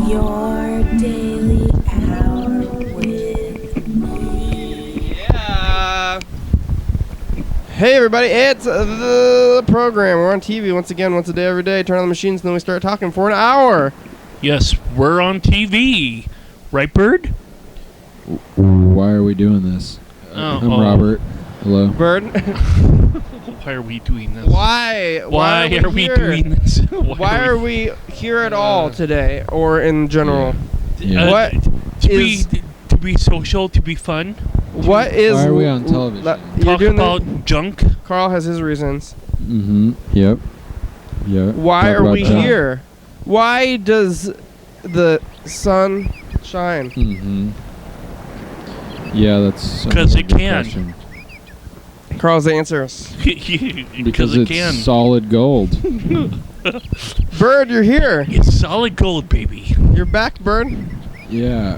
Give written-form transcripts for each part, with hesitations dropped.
Your daily hour with me. Yeah. Hey everybody, it's the program. We're on TV once again, once a day, every day. Turn on the machines, and then we start talking for an hour. Yes, we're on TV. Right, Berd? Why are we doing this? I'm Robert. Hello. Berd. Why are we doing this? Why are we doing this? Why are we here at all today, or in general? Yeah. To be social, to be fun? What is... Why are we on television? Talk about junk? Carl has his reasons. Mm-hmm. Yep. Why are we here? Why does the sun shine? Mm-hmm. Yeah, that's... Because it can. Question. Carl's answers. Because it it's can. solid gold. Berd, you're here. It's solid gold, baby. You're back, Berd. Yeah.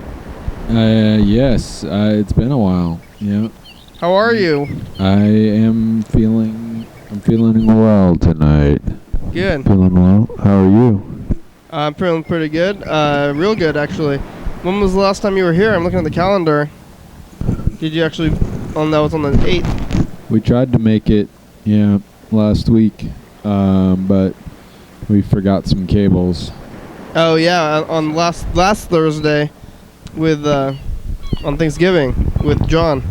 Yes. It's been a while. Yeah. How are you? I'm feeling well tonight. Good. Feeling well. How are you? I'm feeling pretty good. Real good, actually. When was the last time you were here? I'm looking at the calendar. Did you actually... Oh, that was on the 8th. We tried to make it, last week, but we forgot some cables. Oh yeah, on last Thursday, with on Thanksgiving with John.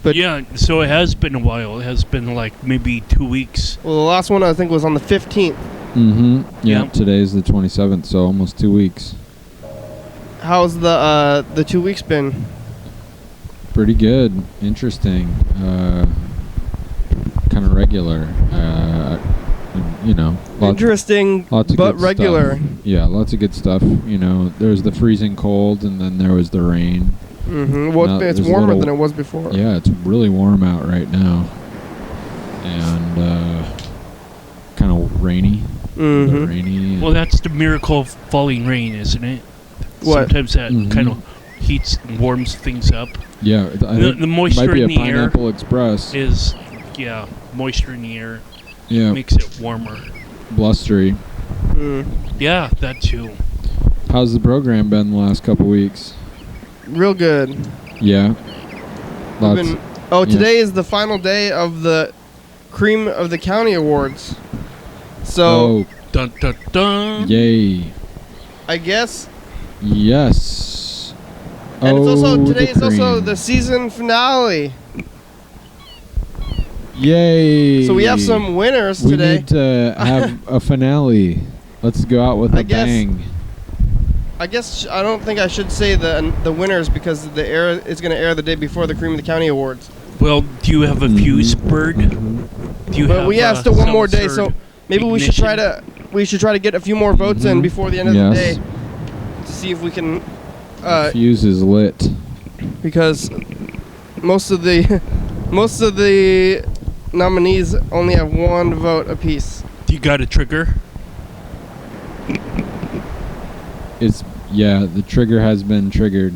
But yeah, so it has been a while. It has been like maybe 2 weeks. Well, the last one I think was on the 15th. Mm-hmm. Yeah. Today's the 27th, so almost 2 weeks. How's the 2 weeks been? Pretty good. Interesting. Kind of regular. Interesting, lots of but good regular. Stuff. Yeah, lots of good stuff. There was the freezing cold, and then there was the rain. Mm-hmm. Well, it's warmer than it was before. Yeah, it's really warm out right now. And kind of rainy. Mm-hmm. Rainy. Well, that's the miracle of falling rain, isn't it? What? Sometimes that kind of heats and warms things up. Yeah, the moisture might be in the Pineapple air Express. is, moisture in the air makes it warmer. Blustery. Yeah, that too. How's the program been the last couple weeks? Real good. Yeah. Today is the final day of the Cream of the County Awards. So, dun dun dun. Yay. I guess. Yes. And today is also the season finale. Yay. So we have some winners today. We need to have a finale. Let's go out with a bang. I guess I don't think I should say the winners because it's going to air the day before the Cream of the County Awards. Well, do you have a fuse, Berd? But we have still one more day, so maybe we should try to get a few more votes in before the end of the day to see if we can. Fuse is lit. Because most of the nominees only have one vote apiece. Do you got a trigger? The trigger has been triggered.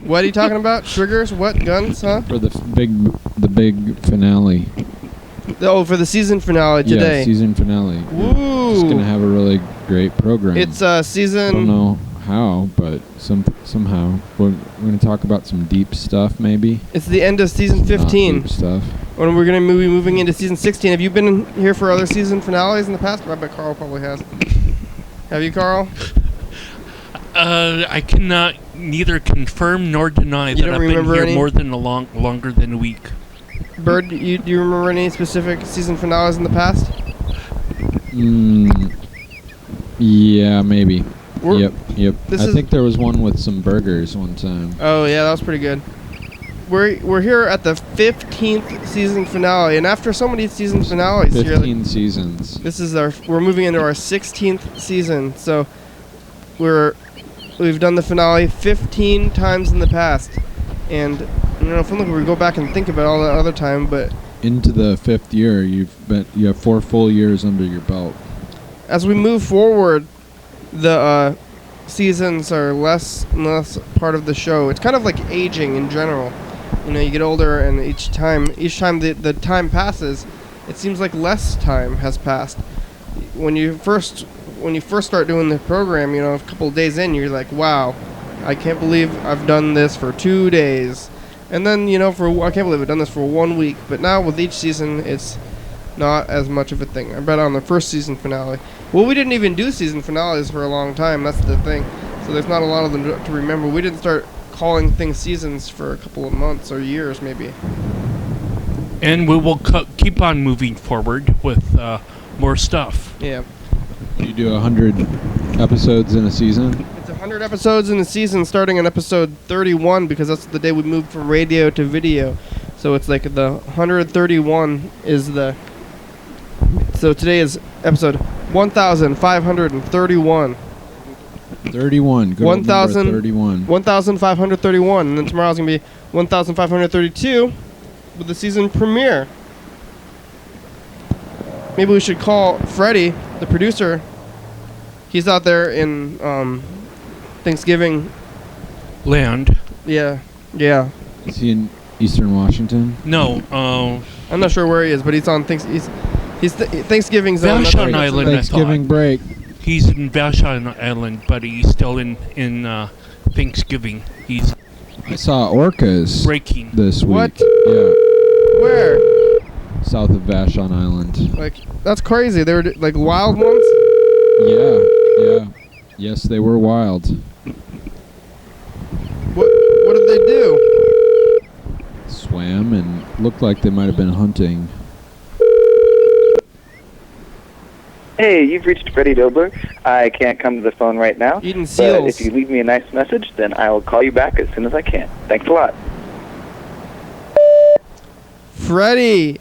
What are you talking about? Triggers? What? Guns? Huh? For the big finale. For the season finale today. Yeah, season finale. Woo! It's gonna have a really great program. It's season. I don't know how, but somehow we're gonna talk about some deep stuff. Maybe it's the end of season 15. Not deep stuff. When we're gonna be moving into season 16. Have you been here for other season finales in the past? I bet Carl probably has. Have you, Carl? I cannot neither confirm nor deny that I've been here more than longer than a week. Berd, do you remember any specific season finales in the past? Yeah, maybe. Yep. I think there was one with some burgers one time. Oh yeah, that was pretty good. We're here at the 15th season finale, and after so many season finales, 15 seasons. We're moving into our 16th season. So we've done the finale 15 times in the past, and if we go back and think about all that other time, but into the 5th year, you have 4 full years under your belt. As we move forward, the seasons are less and less part of the show. It's kind of like aging in general. You get older, and each time the time passes, it seems like less time has passed. When you first when you first start doing the program, a couple of days in, you're like, wow, I can't believe I've done this for 2 days. And then, I can't believe I've done this for 1 week. But now with each season, it's not as much of a thing. I bet on the first season finale. Well, we didn't even do season finales for a long time. That's the thing. So there's not a lot of them to remember. We didn't start calling things seasons for a couple of months or years, maybe. And we will keep on moving forward with more stuff. Yeah. You do 100 episodes in a season? It's 100 episodes in a season, starting on episode 31, because that's the day we moved from radio to video. So it's like the 131 is the... So today is episode 1,531. 31. Good 31. 1,531. And then tomorrow's going to be 1,532 with the season premiere. Maybe we should call Freddie, the producer. He's out there in Thanksgiving land. Yeah. Is he in Eastern Washington? No. I'm not sure where he is, but he's on Thanksgiving's on Vashon Island. Thanksgiving break. He's in Vashon Island, but he's still in Thanksgiving. He's. I saw orcas breaking this week. What? Yeah. Where? South of Vashon Island. Like, that's crazy. They were like wild ones? Yeah. Yes, they were wild. What did they do? Swam and looked like they might have been hunting. Hey, you've reached Freddie Dobler. I can't come to the phone right now. Eating seals. But if you leave me a nice message, then I will call you back as soon as I can. Thanks a lot. Freddie,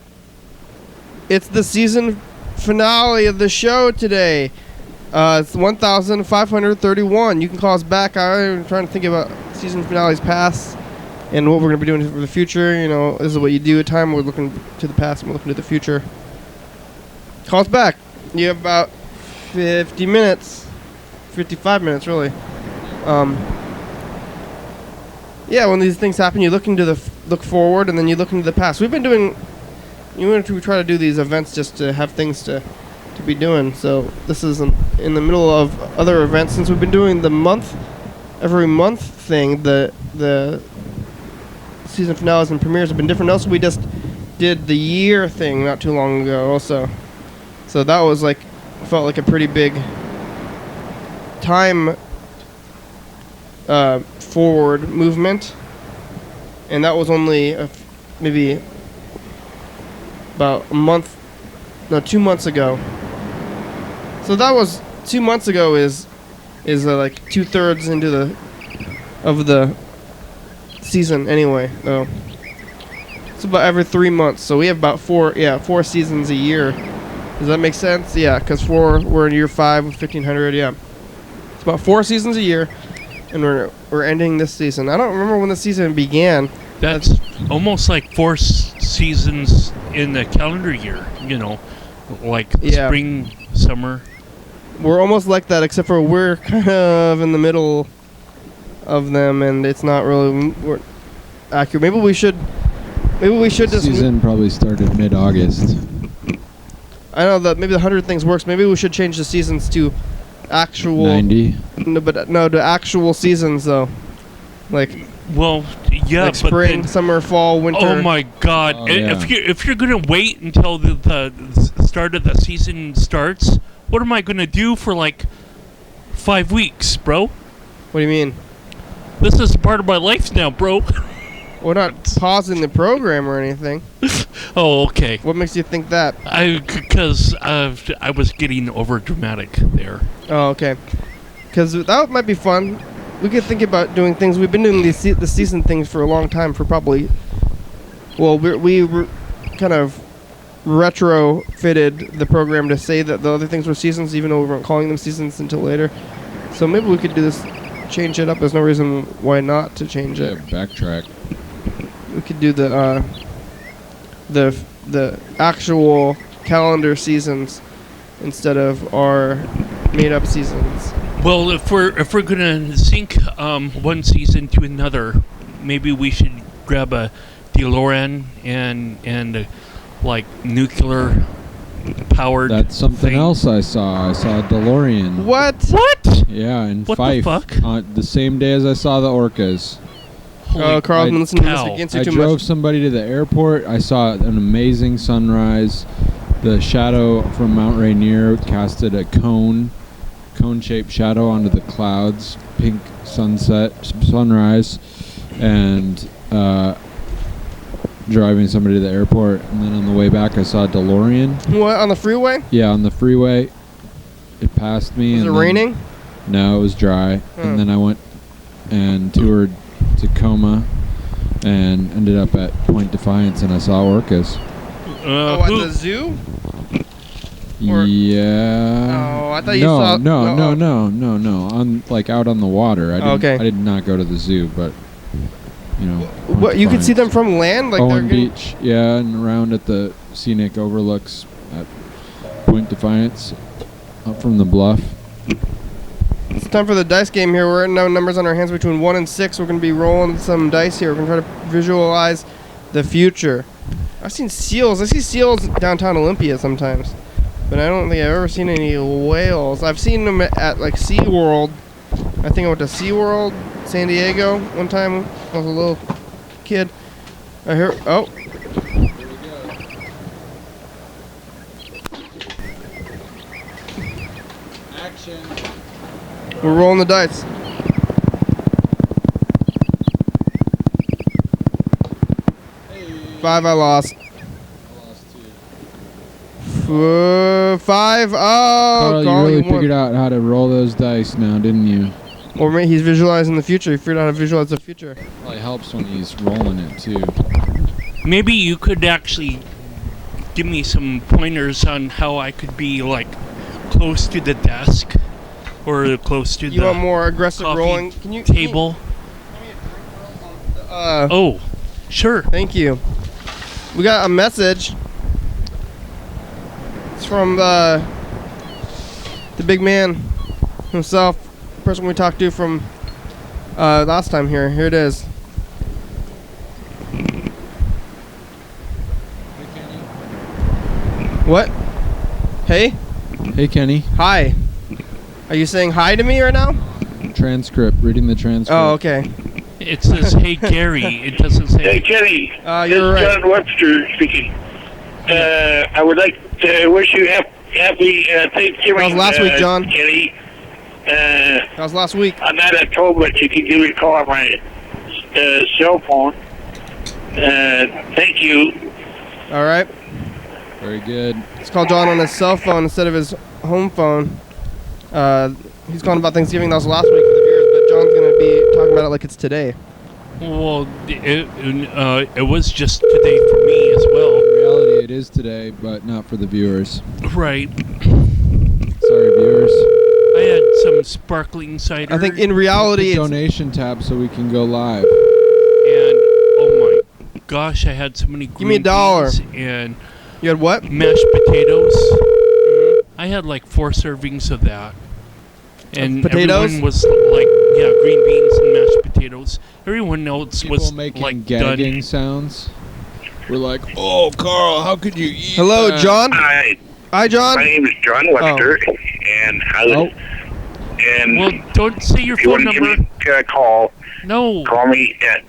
it's the season finale of the show today. It's 1,531. You can call us back. I'm trying to think about season finales past and what we're going to be doing for the future. This is what you do at time. We're looking to the past and we're looking to the future. Call us back. You have about 50 minutes. 55 minutes, really. Yeah, when these things happen, you look forward, and then you look into the past. We've been doing... we try to do these events just to have things to be doing. So this is in the middle of other events. Since we've been doing the every month thing, the season finales and premieres have been different. Also, we just did the year thing not too long ago also. So that was felt like a pretty big time forward movement. And that was only maybe about 2 months ago. So that was 2 months ago is like 2/3 into the season anyway. So it's about every 3 months. So we have about 4 seasons a year. Does that make sense? Yeah, because we're in year 5 of 1,500. Yeah, it's about 4 seasons a year, and we're ending this season. I don't remember when the season began. That's almost like 4 seasons in the calendar year. Spring, summer. We're almost like that, except for we're kind of in the middle of them, and it's not really accurate. Maybe we should just... Season probably started mid-August. I know that maybe the 100 things works. Maybe we should change the seasons to actual... 90? To actual seasons, though. Well, yeah, like spring, summer, fall, winter. Oh my God! Oh, yeah. If you're gonna wait until the start of the season starts, what am I gonna do for 5 weeks, bro? What do you mean? This is part of my life now, bro. We're not pausing the program or anything. Oh, okay. What makes you think that? Because I was getting over dramatic there. Oh, okay. Because that might be fun. We could think about doing things. We've been doing the season things for a long time. For probably, well, we kind of retrofitted the program to say that the other things were seasons, even though we weren't calling them seasons until later. So maybe we could do this, change it up. There's no reason why not to change it. Backtrack. We could do the actual calendar seasons instead of our made-up seasons. Well, if we're gonna sync one season to another, maybe we should grab a DeLorean and nuclear powered. That's something thing. else I saw. I saw a DeLorean. What? What? Yeah, in What the Fife. fuck? The same day as I saw the orcas. Oh, Carl's been listening to cow. music against you I too drove much. somebody to the airport. I saw an amazing sunrise. The shadow from Mount Rainier casted a cone-shaped shadow onto the clouds. Pink sunrise, and driving somebody to the airport. And then on the way back, I saw a DeLorean. What, on the freeway? Yeah, on the freeway. It passed me. Was it and then- raining? No, it was dry. Oh. And then I went and toured Tacoma and ended up at Point Defiance, and I saw orcas. Oh, at the zoo? Or- Yeah. Oh, I thought you saw... No. oh. On out on the water. I didn't, Okay. I did not go to the zoo, but Point What, you could see them Defiance. from land? Like they're Owen getting- Beach, yeah, and around at the scenic overlooks at Point Defiance, up from the bluff. It's time for the dice game here. We're at now numbers on our hands between 1 and 6. We're going to be rolling some dice here. We're going to try to visualize the future. I've seen seals. I see seals downtown Olympia sometimes. But I don't think I've ever seen any whales. I've seen them at like SeaWorld. I think I went to SeaWorld, San Diego, one time. I was a little kid. I heard... Oh. Action. We're rolling the dice. Five, I lost. 5. Oh, Carl, you Carl, really won. figured out how to roll those dice now, didn't you? Or maybe he's visualizing the future. He figured out how to visualize the future. Probably helps when he's rolling it too. Maybe you could actually give me some pointers on how I could be like close to the desk or close to You the want more aggressive coffee rolling? Can you table. Oh, sure. Thank you. We got a message. It's from the big man himself, the person we talked to from last time here. Here it is. What? Hey? Hey, Kenny. Hi. Are you saying hi to me right now? Transcript. Reading the transcript. Oh, okay. It says, "Hey Gary." It doesn't Hey, say. Kenny. You're this is right. John Webster speaking. I would like to wish you happy Thanksgiving. That was last week, John. Kenny. That was last week. I'm not at home, but you can give me a call on my cell phone. Thank you. All right. Very good. Let's call John on his cell phone instead of his home phone. He's calling about Thanksgiving. That was last week for the viewers, but John's going to be talking about it like it's today. Well, it was just today for me as well. In reality, it is today, but not for the viewers. Right. Sorry, viewers. I had some sparkling cider. I think in reality, The it's, donation tab so we can go live. And oh my gosh, I had so many green me $1. beans and you had what? mashed potatoes. I had like 4 servings of that. And potatoes? everyone was like, yeah, green beans and mashed potatoes. Everyone else People was making like gagging done. sounds. We're like, oh, Carl, how could you eat Hello, that?" John. Hi. Hi, John. My name is John Webster, and Well, don't say your if you phone want to number. give me a call, No. call me at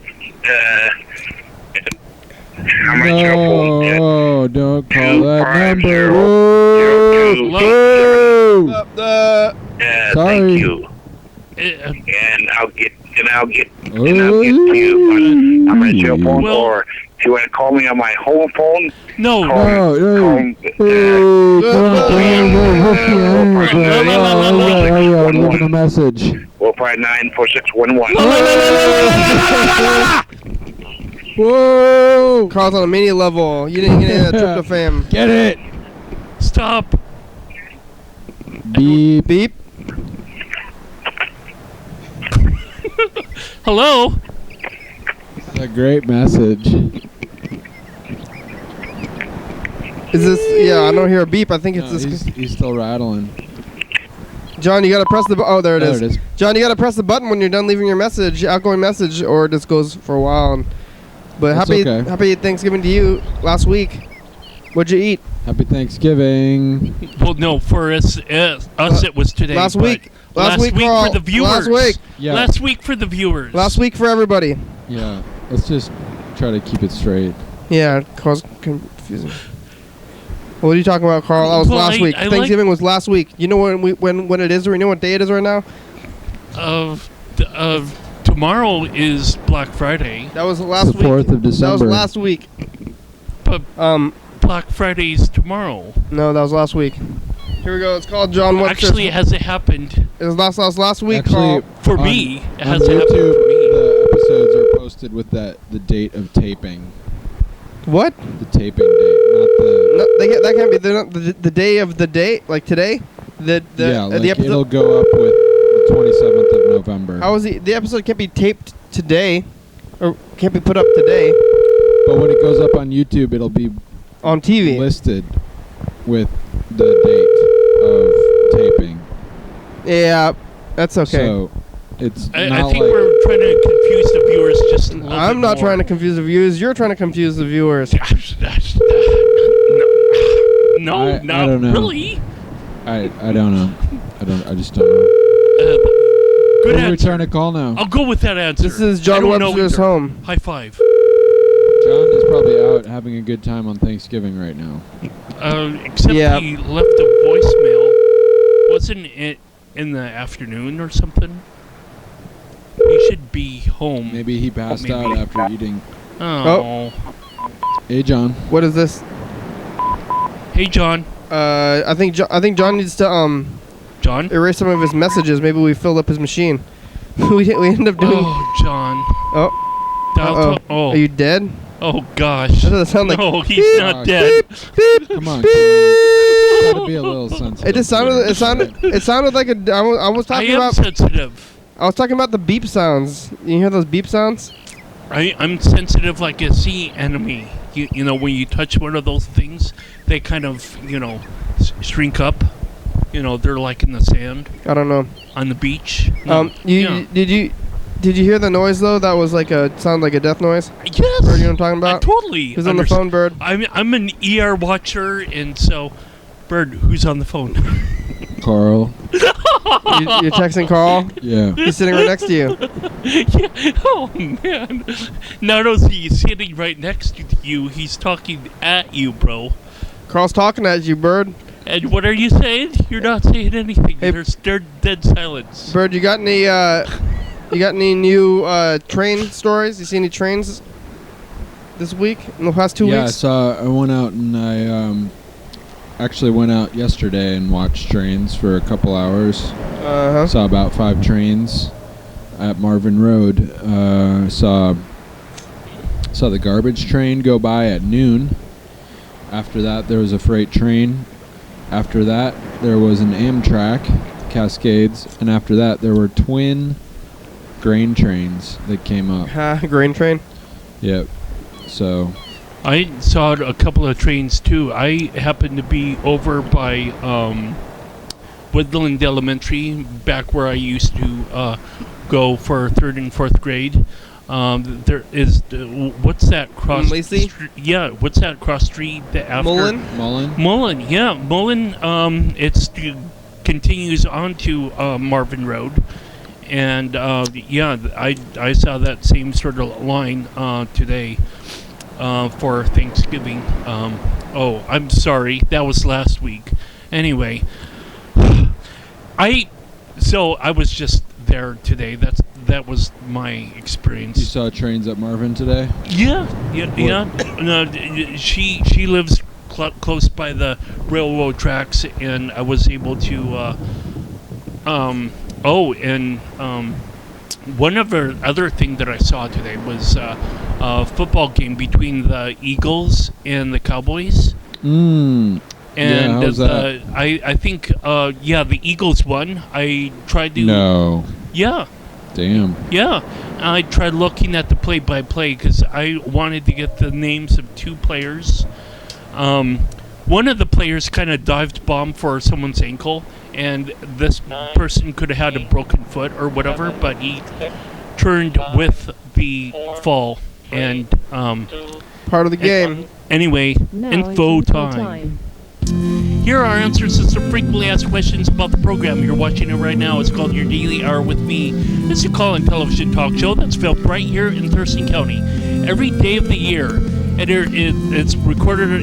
on my cell phone at No, don't call that 250 number. 02. Whoa. Sorry. Thank you. Uh, And I'll get to you on my cell phone, Well- or if you want to call me on my home phone, no. call me. Leaving a message. 459-4611. Whoa! Carl's on a mania level. You didn't get any of that tryptophan. Get it! Stop. Beep. Beep. Hello. That's a great message. Is this? Yeah, I don't hear a beep. I think it's No, this. he's still rattling. John, you gotta press the. Oh, there it There is. it is. John, you gotta press the button when you're done leaving your message, outgoing message, or it just goes for a while. But That's happy okay. Thanksgiving to you last week. What'd you eat? Happy Thanksgiving. Well, no, for us it was today. Last but week. Last week, for Carl. the viewers. Last week. Yeah. Last week for the viewers. Last week for everybody. Yeah. Let's just try to keep it straight. Yeah, cause confusing. What are you talking about, Carl? That was Well, last week. I Thanksgiving was last week. You know when it is? Or you know what day it is right now? Tomorrow is Black Friday, That was last The week. 4th of December. That was last week. but Black Friday's tomorrow. No, that was last week. Here we go. It's called John Webster's. Actually, has it happened It was last week, Actually, Carl. for on- me? It on has happened for YouTube, me. the episodes are posted with the date of taping. What? The taping date, not the... No, that can't be. They're not the day of the date, like today. yeah, like the episode. it'll go up with the 27th of November. How is the episode can't be taped today, or can't be put up today But when it goes up on YouTube, it'll be on TV. listed with the date of taping. Yeah, that's okay. So it's I not think like... we're trying to confuse the viewers just a little I'm bit not more. trying to confuse the viewers. You're trying to confuse the viewers. No, I not don't know. really. I don't know. I just don't know. Good Who are we answer. trying to call now? I'll go with that answer. This is I John don't know Webster's either. home. High five. John is probably out having a good time on Thanksgiving right now. Except Yeah. he left a voicemail. Wasn't it in the afternoon or something? He should be home. Maybe he passed Maybe. out after eating. Oh. Hey, John. What is this? Hey, John. I think John needs to John? erase some of his messages. Maybe we filled up his machine. we end up doing. Oh, John. Oh. Dial to- Are you dead? Oh, gosh. That doesn't sound like. No, he's not dead. Come on. Try to be a little sensitive. It just sounded. It sounded like a. I was I talking am about. sensitive. I was talking about the beep sounds. You hear those beep sounds? I'm sensitive like a sea anemone. You know, when you touch one of those things, they kind of, shrink up. They're like in the sand I don't know. on the beach. No. Yeah. Did you hear the noise though? That was like sound like a death noise. Yes. Bird, you know what I'm talking about? I totally. Who's on the phone, Bird? I'm an ER watcher, and so, Bird, who's on the phone? Carl. You're texting Carl. Yeah. He's sitting right next to you. Yeah. Oh man! Not only is he sitting right next to you, he's talking at you, bro. Carl's talking at you, Bird. And what are you saying? You're not saying anything. Hey, There's dead silence. Bird, you got any new train stories? You see any trains this week in the past 2 weeks? I went out and I actually went out yesterday and watched trains for a couple hours. Uh-huh. Saw about 5 trains at Marvin Road. Saw the garbage train go by at noon. After that, there was a freight train. After that, there was an Amtrak, Cascades. And after that, there were twin grain trains that came up. Grain train. Yep. So... I saw a couple of trains too. I happened to be over by Woodland Elementary, back where I used to go for 3rd and 4th grade. There is what's that cross? Lacey? Yeah, what's that cross street? After Mullen. Mullen, yeah, Mullen. Continues on to Marvin Road, and I saw that same sort of line today. For Thanksgiving. I'm sorry. That was last week. Anyway, I was just there today. That was my experience. You saw trains at Marvin today? Yeah. No, she lives close by the railroad tracks, and I was able to. One other thing that I saw today was a football game between the Eagles and the Cowboys. And And how's that? I think the Eagles won. I tried to No. Yeah. Damn. Yeah. I tried looking at the play-by-play because I wanted to get the names of 2 players. One of the players kind of dived bomb for someone's ankle, and this person could have had a broken foot or whatever, but he turned with the fall. And Part of the game. anyway, Now info it's info time. Here are our answers to some frequently asked questions about the program. You're watching it right now. It's called Your Daily Hour with Me. It's a call-in television talk show that's filmed right here in Thurston County every day of the year. And it's recorded.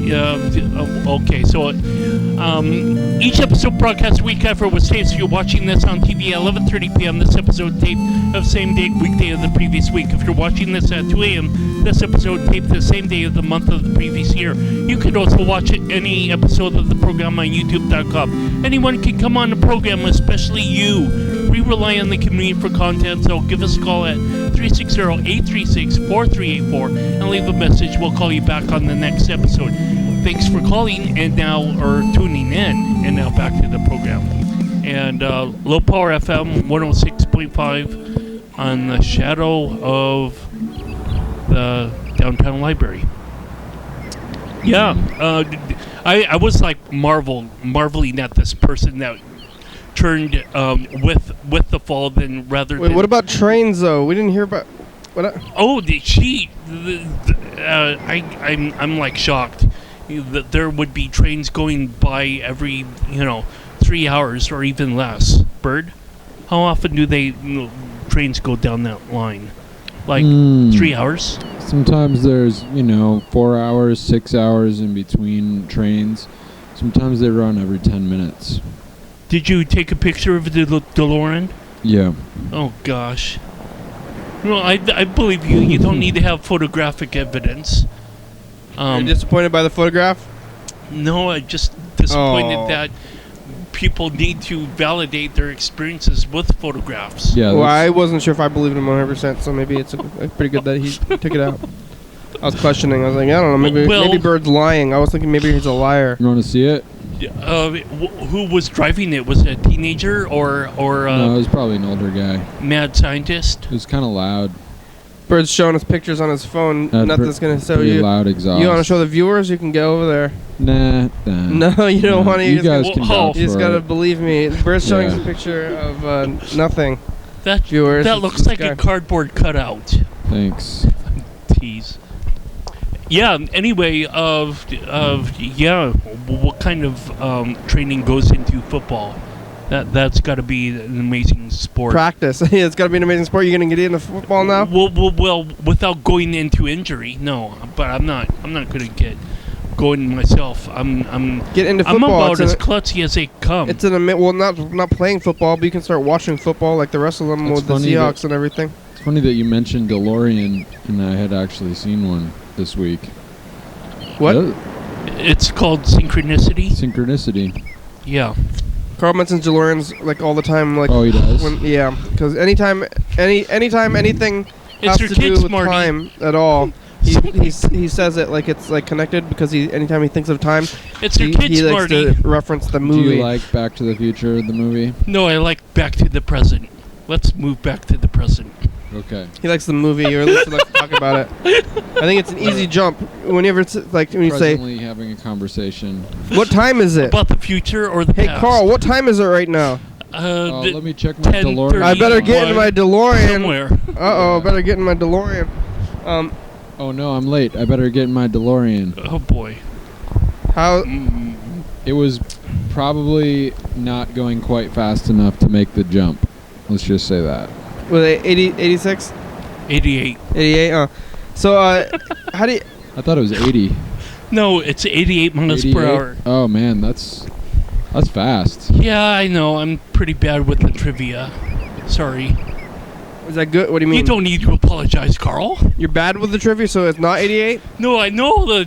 Each episode broadcast a week after it was taped. So you're watching this on TV at 11:30 p.m. This episode taped of same date weekday of the previous week. If you're watching this at 2 a.m., this episode taped the same day of the month of the previous year. You can also watch any episode of the program on YouTube.com. Anyone can come on the program, especially you. We rely on the community for content, so give us a call at 360-836-4384 and leave a message. We'll call you back on the next episode. Thanks for calling or tuning in, and now back to the program. And Low Power FM 106.5 on the shadow of the downtown library. Yeah, I was like marveling at this person that turned with the fall than rather. Wait, than what about trains though? We didn't hear about. I'm like shocked that there would be trains going by every 3 hours or even less. Berd, how often do trains go down that line? Like 3 hours? Sometimes there's 4 hours, 6 hours in between trains. Sometimes they run every 10 minutes. Did you take a picture of the DeLorean? Yeah. Oh gosh. Well, I believe you. You don't need to have photographic evidence. You're disappointed by the photograph? No, I'm just disappointed that people need to validate their experiences with photographs. Yeah. Well, I wasn't sure if I believed him 100%, so maybe it's pretty good that he took it out. I was questioning. I was like, I don't know, maybe Bird's lying. I was thinking maybe he's a liar. You want to see it? Who was driving it? Was it a teenager or no, it was probably an older guy. Mad scientist? It was kind of loud. Bird's showing us pictures on his phone. Nothing's going to show you. Loud exhaust. You want to show the viewers? You can go over there. Nah. No, you don't want to. You guys can vouch You just for got to it. believe me. Bird's showing us a picture of nothing. Viewers. That looks like a cardboard cutout. Thanks. Tease. Yeah. Anyway, what kind of training goes into football? That's got to be an amazing sport. Practice. It's got to be an amazing sport. You're gonna get into football now? Well, without going into injury, no. But I'm not gonna get going myself. I'm get into football. I'm about as klutzy as they come. It's not playing football, but you can start watching football like the rest of them with the Seahawks and everything. It's funny that you mentioned DeLorean, and I had actually seen one this week. What? It's called synchronicity. Synchronicity. Yeah. Carl mentions DeLoreans like all the time. Like, oh, he does. Because anytime anything has to do with time at all, he says it like it's like connected because anytime he thinks of time, it's your kid, he likes Smarty. to reference the movie. Do you like Back to the Future, the movie? No, I like Back to the Present. Let's move back to the present. Okay. He likes the movie, or at least he likes to talk about it. I think it's an easy jump. Whenever it's like when you say, presently having a conversation. "What time is it?" About the future or the past? Hey, Carl, what time is it right now? Let me check my DeLorean. I better get in my DeLorean. Somewhere. I better get in my DeLorean. Oh no, I'm late. I better get in my DeLorean. Oh boy. How? It was probably not going quite fast enough to make the jump. Let's just say that. Was it 86? 88. 88. So how do you? I thought it was 80. No, it's 88 miles 88? per hour. Oh man, that's fast. Yeah, I know. I'm pretty bad with the trivia. Sorry. Is that good? What do you mean? You don't need to apologize, Carl. You're bad with the trivia, so it's not 88? No, I know. I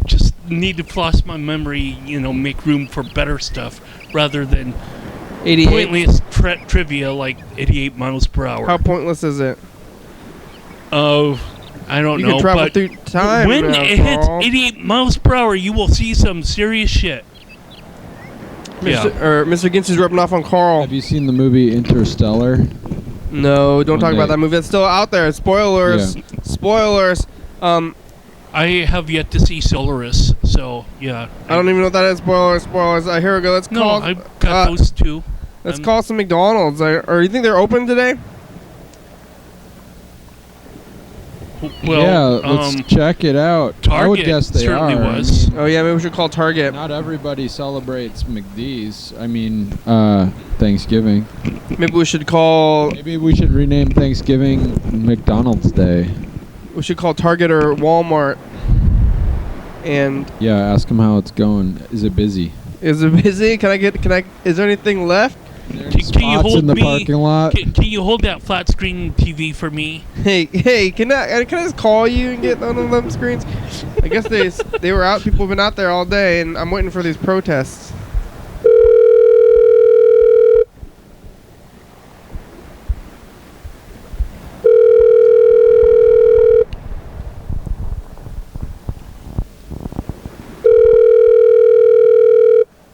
just need to floss my memory, make room for better stuff rather than 88. pointless trivia like 88 miles per hour. How pointless is it? Oh, I don't know. You can travel but through time. when now, it hits Carl. 88 miles per hour, you will see some serious shit. Mr. Gintz's rubbing off on Carl. Have you seen the movie Interstellar? No, don't talk Okay. about that movie. It's still out there. Spoilers. Yeah. Spoilers. I have yet to see Solaris, so yeah. I don't even know what that is. Spoilers. Here we go. Let's No, call. I've got those two. Let's call some McDonald's. Or you think they're open today? Well, yeah, let's check it out. I would Target guess they certainly are. was. Oh yeah, maybe we should call Target. Not everybody celebrates McD's. I mean, Thanksgiving. Maybe we should call. Maybe we should rename Thanksgiving McDonald's Day. We should call Target or Walmart. And Yeah, ask them how it's going. Is it busy? is it busy? Is there anything left? Can you Spots hold in the me? parking lot. Can you hold that flat screen TV for me? Hey, can I just call you and get one of them screens? I guess they were out. People have been out there all day, and I'm waiting for these protests.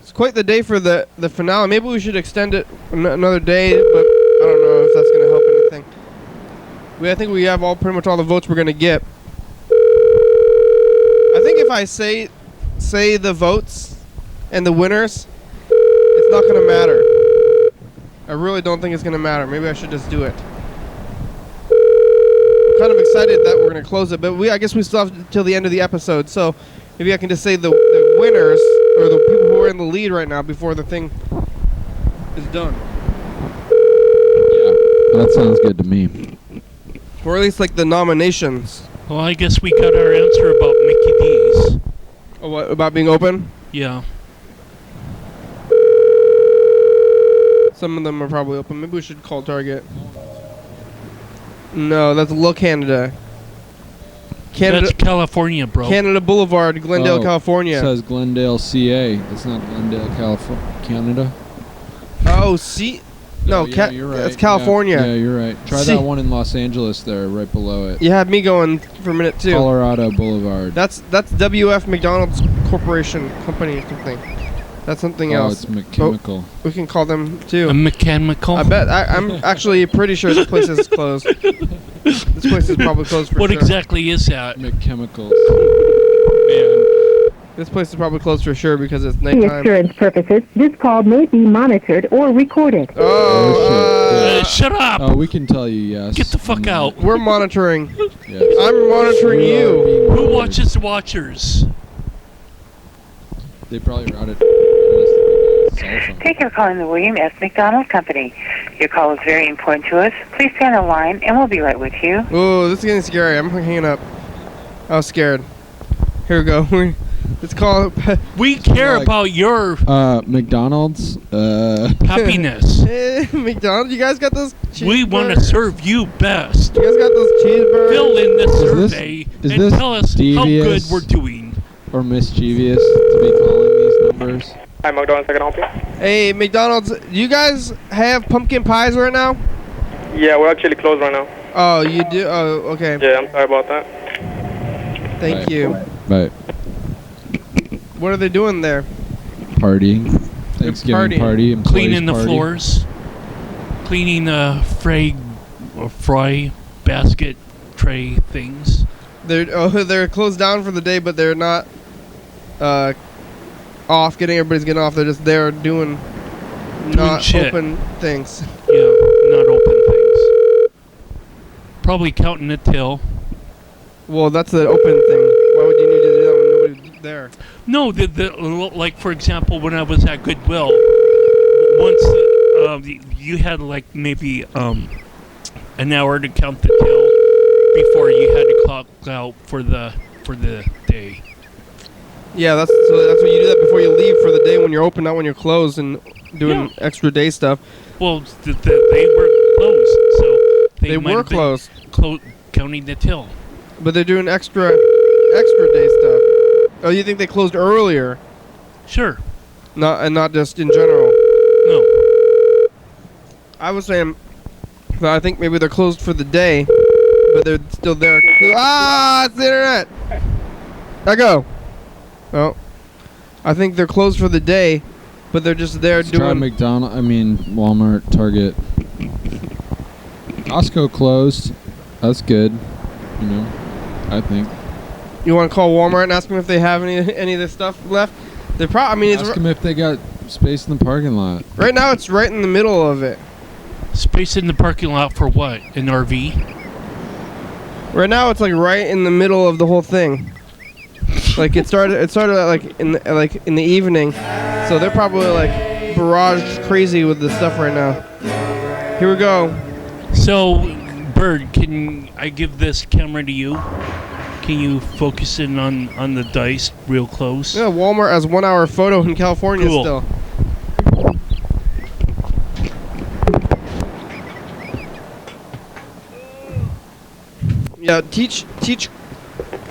It's quite the day for the finale. Maybe we should extend it another day, but I don't know if that's going to help anything. I think we have pretty much all the votes we're going to get. I think if I say the votes and the winners, it's not going to matter. I really don't think it's going to matter. Maybe I should just do it. I'm kind of excited that we're going to close it, but I guess we still have till the end of the episode, so maybe I can just say the winners, or the people who are in the lead right now before the thing is done. Yeah, that sounds good to me. Or at least like the nominations. Well, I guess we got our answer about Mickey D's. Oh, what, about being open? Yeah. Some of them are probably open. Maybe we should call Target. No, that's Look Canada. That's California, bro. Canada Boulevard, Glendale, California. It says Glendale, CA. It's not Glendale, Canada. Oh, see? No, yeah, you're right. That's California. Yeah, you're right. Try that one in Los Angeles there, right below it. You had me going for a minute, too. Colorado Boulevard. That's WF McDonald's Corporation Company or something. That's something else. It's mechanical. Oh, we can call them, too. A mechanical? I bet. I'm actually pretty sure this place is closed. This place is probably closed for What sure. exactly is that? McChemicals. Man. This place is probably closed for sure because it's For nighttime. assurance purposes, this call may be monitored or recorded. Oh, Shut up! Oh, we can tell you yes. Get the fuck out. we're monitoring. Yes. I'm monitoring We are you. being Who monitored. watches the Watchers? They probably routed us cell phone. Thank you for calling the William S. McDonald Company. Your call is very important to us. Please stay on the line, and we'll be right with you. Oh, this is getting scary. I'm hanging up. I was scared. Here we go. Let's call it. We care Like- about your McDonald's. happiness. McDonald's. You guys got those cheeseburgers? We want to serve you best. You guys got those cheeseburgers? Fill in this this- survey is and this tell us how good devious? we're doing. Or mischievous to be calling these numbers. Hi, McDonald's, I can help you? Hey, McDonald's. Do you guys have pumpkin pies right now? Yeah, we're actually closed right now. Oh, you do? Oh, okay. Yeah, I'm sorry about that. Thank Right. you. Right. What are they doing there? Partying. Thanksgiving partying. party. Employees Cleaning the party. floors. Cleaning fry basket tray things. They're closed down for the day, but they're not off. Everybody's getting off. They're just there doing not shit. open things. Yeah, not open things. Probably counting the till. Well, that's the open thing. Why would you need to do that when nobody's there? No, like for example, when I was at Goodwill, once you had like maybe an hour to count the till before you had to clock out for the day. Yeah, that's what you do that before you leave for the day when you're open, not when you're closed and doing extra day stuff. Well, they were closed, so They might were have been closed, counting the till. but they're doing extra day stuff. Oh, you think they closed earlier? Sure. Not just in general. No. I was saying that I think maybe they're closed for the day, but they're still there. Ah, it's the internet. Echo. Oh, I think they're closed for the day, but they're just there Let's try doing. Walmart, Target. Costco closed. That's good. You know, I think. You want to call Walmart and ask them if they have any of this stuff left? They're probably. I mean, Ask them if they got space in the parking lot. right now it's right in the middle of it. Space in the parking lot for what? An RV? Right now, it's like right in the middle of the whole thing. Like it started like in the evening, so they're probably like barraged crazy with this stuff right now. Here we go. So, Berd, can I give this camera to you? Can you focus in on the dice real close? Yeah, Walmart has 1 hour photo in California Cool. still. Yeah, teach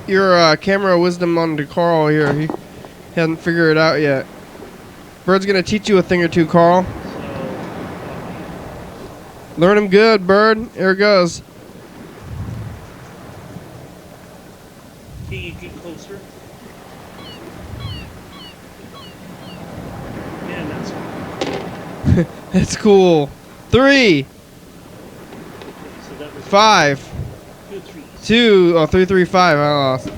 your camera wisdom on to Carl here. He hasn't figured it out yet. Bird's gonna teach you a thing or two, Carl. Learn him good, Berd. Here it goes. Can you get closer? Yeah, that's It's cool. 3, so that was 5, 2 3. 2. Oh, 3, 3, 5. I lost.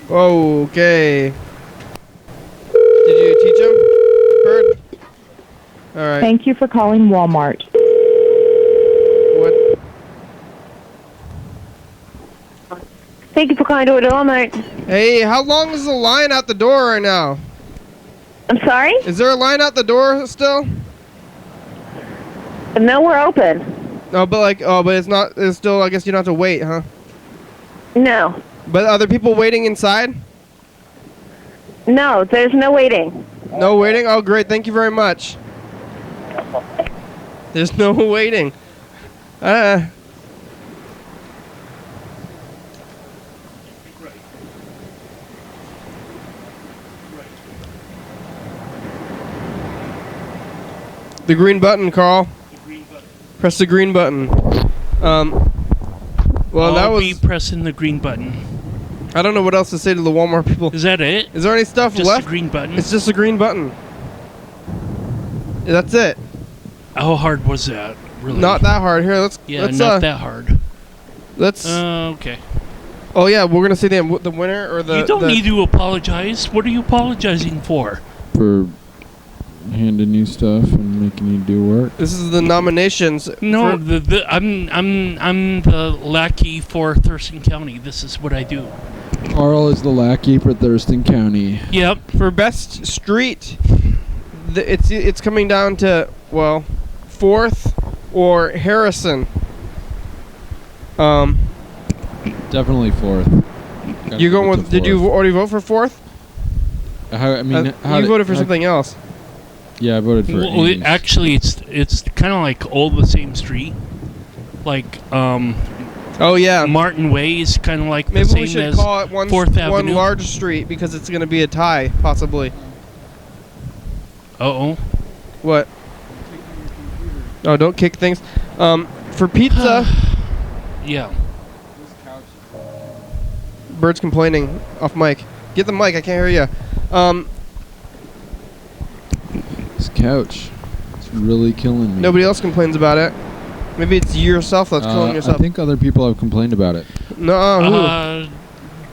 Okay. Did you teach him, Berd? All right. Thank you for calling Walmart. What? Thank you for calling Walmart. Hey, how long is the line out the door right now? I'm sorry? Is there a line out the door still? No, we're open. No, but it's not. It's still. I guess you don't have to wait, huh? No. But are there people waiting inside? No, there's no waiting. No waiting? Oh, great. Thank you very much. There's no waiting. The green button, Carl. Press the green button. Well, that I'll was. be pressing the green button. I don't know what else to say to the Walmart people. Is that it? Is there any stuff Just left? the green button? It's just a green button. Yeah, that's it. How hard was that? Really? Not that hard. Here, let's. Yeah, let's, not that hard. Let's. Okay. Oh yeah, we're gonna say the winner or the. You don't need to apologize. What are you apologizing for? For handing you stuff and making you do work. This is the nominations. No, for- I'm the lackey for Thurston County. This is what I do. Carl is the lackey for Thurston County. Yep. for best street. It's coming down to 4th or Harrison. Definitely 4th. You're going with? Did you already vote for 4th? You voted for something else. Yeah, I voted for. Well, Ames. actually, it's kind of like all the same street. Like Oh yeah. Martin Way is kind of like Maybe the same we should as call it one 4th Avenue. large street because it's going to be a tie, possibly. Uh-oh. What? Oh, don't kick things. For pizza, Yeah. Bird's complaining off mic. Get the mic, I can't hear you. This couch. It's really killing me. Nobody else complains about it. Maybe it's you yourself that's killing yourself. I think other people have complained about it. No, who?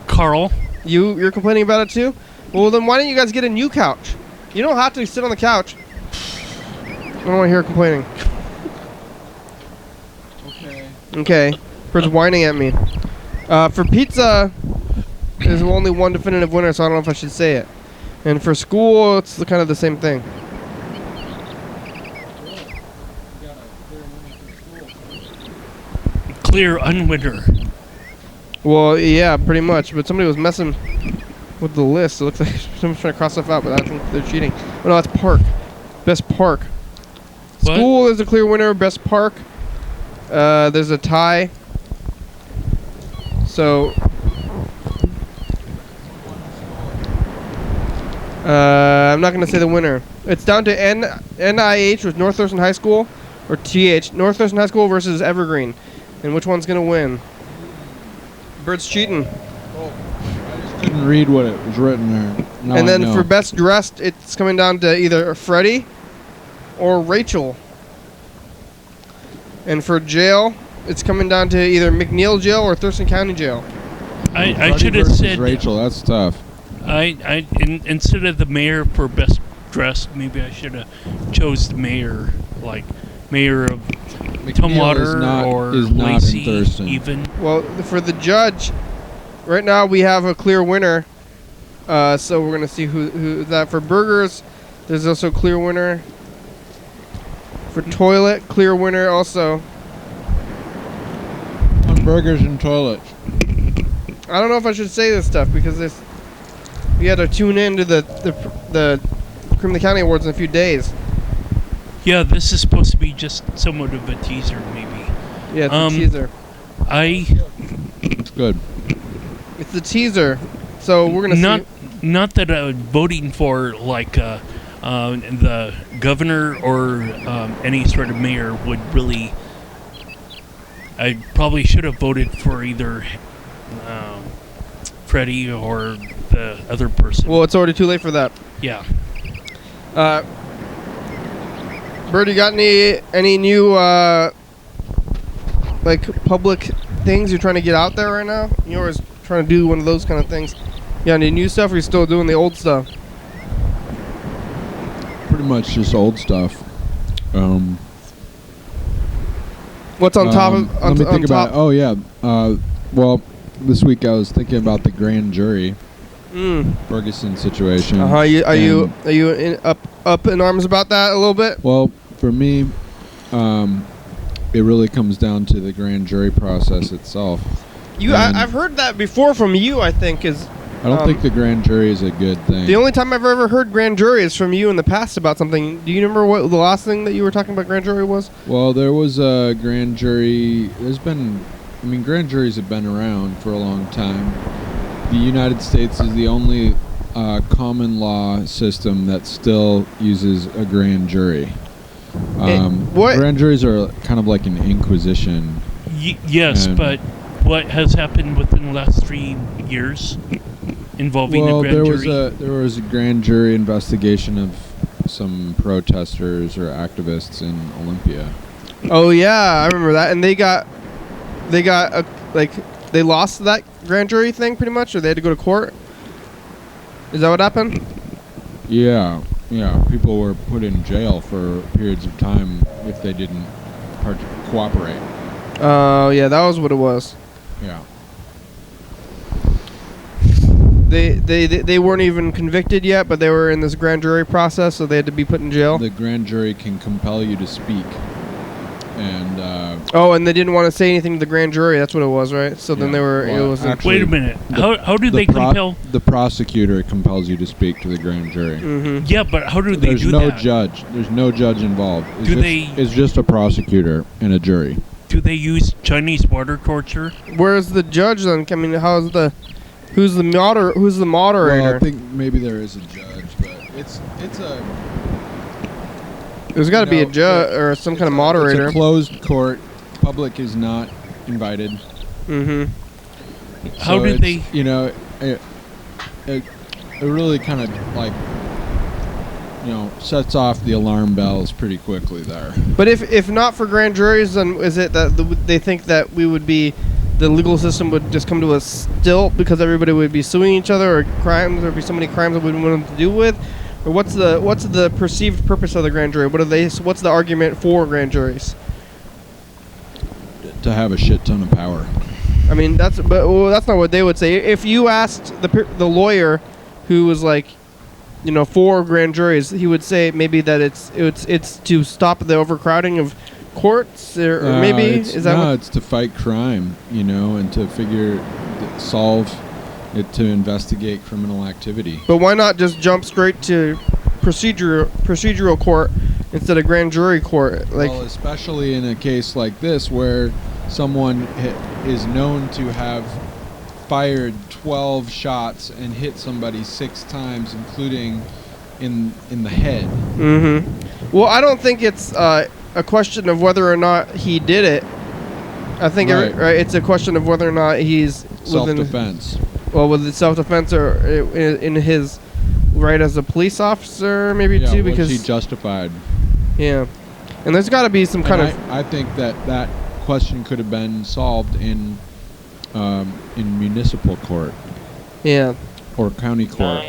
Carl. You're complaining about it too? Well, then why don't you guys get a new couch? You don't have to sit on the couch. I don't want to hear complaining. Okay. Bird's whining at me. For pizza, there's only one definitive winner, so I don't know if I should say it. And for school, it's kind of the same thing. Clear unwinner. Well, yeah, pretty much. But somebody was messing with the list. It looks like someone's trying to cross stuff out, but I think they're cheating. Oh, no, that's park. Best park. What? School is the clear winner. Best park. There's a tie. So, I'm not going to say the winner. It's down to NIH with North Thurston High School, or TH, North Thurston High School versus Evergreen. And which one's going to win? Bird's cheating. Couldn't read what it was written there. Now And I then know. for best dressed, it's coming down to either Freddie or Rachel. And for jail, it's coming down to either McNeil Jail or Thurston County Jail. I should have versus said Rachel. That's tough. instead of the mayor for best dressed. Maybe I should have chose the mayor, like mayor of McNeil Tumwater or is not in Lacey, Thurston. even. Well, for the judge, right now we have a clear winner. So we're gonna see who that for burgers. There's also a clear winner. For toilet, clear winner also. On burgers and toilets. I don't know if I should say this stuff because we had to tune in to the Cream County Awards in a few days. Yeah, this is supposed to be just somewhat of a teaser, maybe. Yeah, it's a teaser. It's good. It's the teaser. So we're gonna see. Not that I'm voting for like the governor or any sort of mayor would really. I probably should have voted for either Freddie or the other person. Well, it's already too late for that. Yeah. Berd, you got any new like public things you're trying to get out there right now? You're always trying to do one of those kind of things. You got any new stuff, or are you still doing the old stuff? Pretty much just old stuff. What's on top of? Let me think about it. Oh yeah. Well, this week I was thinking about the grand jury Ferguson situation. Are you up in arms about that a little bit? Well, for me, it really comes down to the grand jury process itself. I've heard that before from you. I think is. I don't think the grand jury is a good thing. The only time I've ever heard grand jury is from you in the past about something. Do you remember what the last thing that you were talking about grand jury was? Well, there was a grand jury. Grand juries have been around for a long time. The United States is the only common law system that still uses a grand jury. Grand juries are kind of like an inquisition. Yes, but what has happened within the last 3 years involving the grand jury? There was a grand jury investigation of some protesters or activists in Olympia. Oh yeah, I remember that. And they lost that grand jury thing pretty much, or they had to go to court. Is that what happened? Yeah. People were put in jail for periods of time if they didn't cooperate. Oh yeah, that was what it was. Yeah. They weren't even convicted yet, but they were in this grand jury process, so they had to be put in jail. The grand jury can compel you to speak, and and they didn't want to say anything to the grand jury. That's what it was, right? So then they were. Well, it was. Wait a minute. How do they compel? The prosecutor compels you to speak to the grand jury. Mm-hmm. Yeah, but how do they do that? There's no judge involved. It's just a prosecutor and a jury. Do they use Chinese water torture? Where's the judge then? I mean, who's the moderator? Well, I think maybe there is a judge, but it's a. There's got to be a judge or some kind of moderator. It's a closed court. Public is not invited. Mm-hmm. How did they? It really kind of sets off the alarm bells pretty quickly there. But if not for grand juries, then is it that they think that the legal system would just come to a stilt because everybody would be suing each other, or there would be so many crimes that we wouldn't want to deal with? Or what's the perceived purpose of the grand jury? What's the argument for grand juries? To have a shit ton of power. I mean, that's not what they would say. If you asked the lawyer who was for grand juries, he would say maybe that it's to stop the overcrowding of courts, or maybe it's to fight crime, and to solve it, to investigate criminal activity. But why not just jump straight to procedural court instead of grand jury court? Well, especially in a case like this where someone is known to have fired 12 shots and hit somebody 6 times, including in the head. Mm-hmm. Well, I don't think it's a question of whether or not he did it. I think it's a question of whether or not he's self-defense. With the self-defense or in his right as a police officer, maybe too, because he justified. Yeah, and there's got to be some kind of. I think that question could have been solved in municipal court. Yeah. Or county court.